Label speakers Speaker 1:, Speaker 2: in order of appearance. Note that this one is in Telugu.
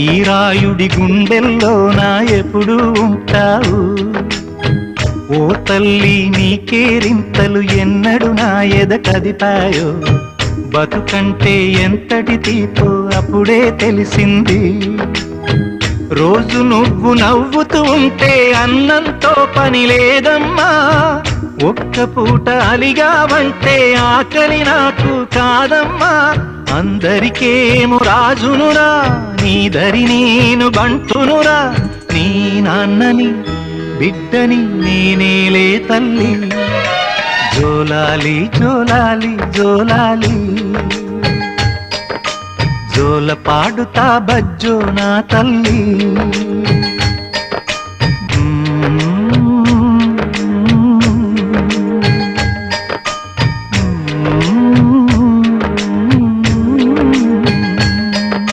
Speaker 1: ఈ రాయుడి గుండెల్లోన ఎప్పుడు ఉంటావు. ఓ తల్లి నీ కేరింతలు ఎన్నడు నా ఎద కదిపాయో. బతుకంటే ఎంతటి తీపో అప్పుడే తెలిసింది. రోజు నువ్వు నవ్వుతూ ఉంటే అన్నంతో పని లేదమ్మా. ఒక్క పూట అలిగావంటే ఆకలి నాకు కాదమ్మా. అందరికేమో రాజునురా, నీ దరి నేను బంటునురా. నీ నాన్నని బిడ్డని నేనేలే తల్లి. జోలాలి జోలాలి జోలాలి, జోల పాడుతా బజ్జో నా తల్లి.